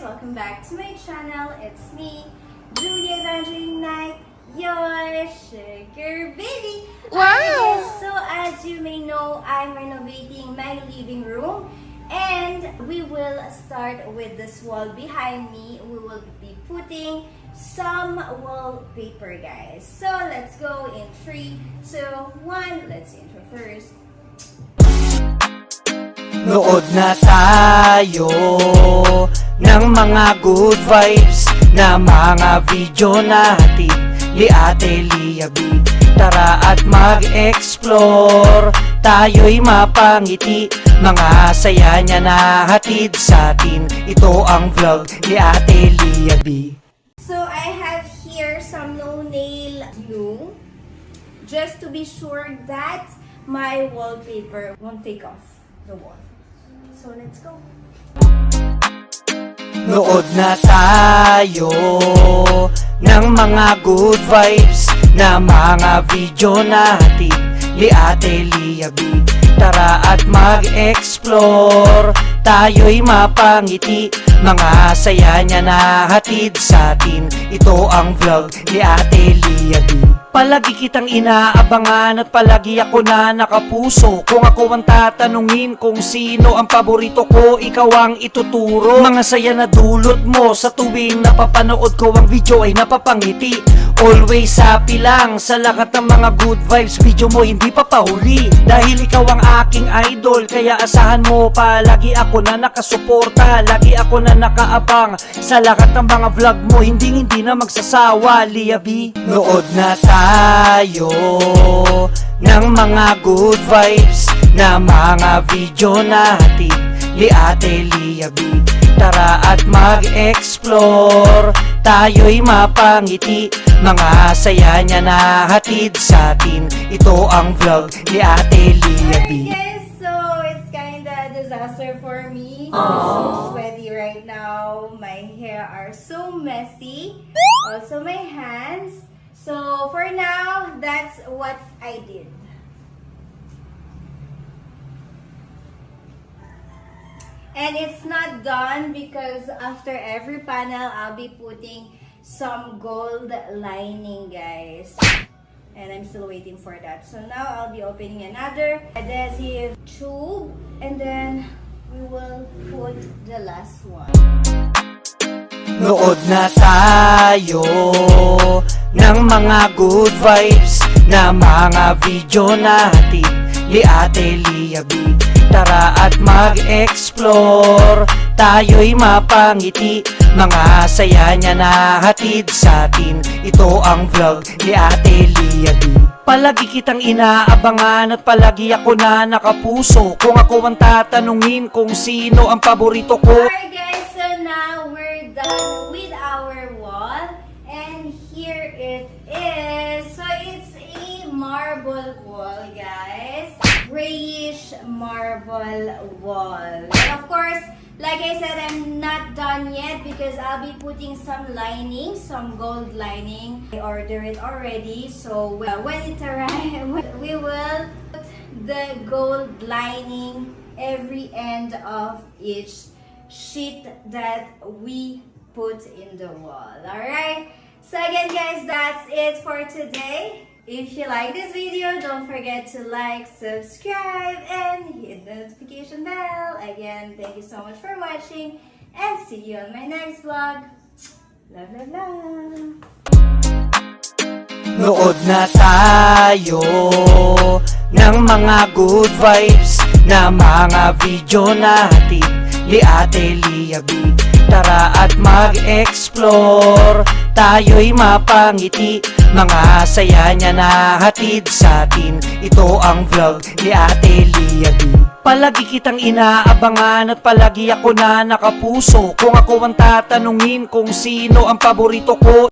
welcome back to my channel. It's me, Julia Evangeline Knight, your sugar baby. Wow! So as you may know, I'm renovating my living room, and we will start with this wall behind me. We will be putting some wallpaper, guys. So let's go in 3, 2, 1. Let's intro first. Nood na tayo ng mga good vibes na mga video natin ni Ate Lia B. Tara at mag-explore, tayo'y mapangiti, mga saya niya na hatid sa atin. Ito ang vlog ni Ate Lia B. So I have here some no-nail glue just to be sure that my wallpaper won't take off the wall. So let's go. Nood na tayo ng mga good vibes na mga video natin ni Ate Lia B. Tara at mag-explore, tayo'y mapangiti, mga saya niya na hatid sa atin. Ito ang vlog ni Ate Lia B. Palagi kitang inaabangan at palagi ako na nakapuso. Kung ako ang tatanungin kung sino ang paborito ko, ikaw ang ituturo. Mga saya na dulot mo sa tuwing napapanood ko ang video ay napapangiti. Always happy lang sa lahat ng mga good vibes, video mo hindi pa pahuli. Dahil ikaw ang aking idol, kaya asahan mo palagi ako na nakasuporta. Lagi ako na nakaabang sa lahat ng mga vlog mo, hindi na magsasawa, Lia B. Nood na tayo ng mga good vibes na mga video natin ni Ate Lia B. Tara at mag-explore, tayo'y mapangiti, mga saya niya na hatid sa atin. Ito ang vlog ni Ate Lia B. Alright guys, so it's kinda a disaster for me. I'm so sweaty right now. My hair are so messy. Also my hands. So for now, that's what I did. And it's not done because after every panel, I'll be putting some gold lining, guys. And I'm still waiting for that. So now I'll be opening another adhesive tube, and then we will put the last one. Nood na tayo ng mga good vibes na mga video natin ni Ate Lia B. Tara at mag-explore, tayo'y mapangiti, mga saya niya na hatid sa atin. Ito ang vlog ni Ate Lia B. Palagi kitang inaabangan at palagi ako na nakapuso. Kung ako ang tatanungin kung sino ang paborito ko. Alright guys, so now we're done with our wall. And here it is. So it's a marble wall, guys. Grayish marble wall. And of course, like I said, I'm not done yet because I'll be putting some lining, some gold lining. I ordered it already, so when it arrives, we will put the gold lining every end of each sheet that we put in the wall. Alright? So again guys, that's it for today. If you like this video, don't forget to like, subscribe, and hit the notification bell. Again, thank you so much for watching, and see you on my next vlog. Love, love, love! Nood na tayo ng mga good vibes na mga video natin ni Ate Lia B. Tara at mag-explore, tayo'y mapangiti, mga saya niya na hatid sa atin. Ito ang vlog ni Ate Lia B. Palagi kitang inaabangan at palagi ako na nakapuso. Kung ako ang tatanungin kung sino ang paborito ko.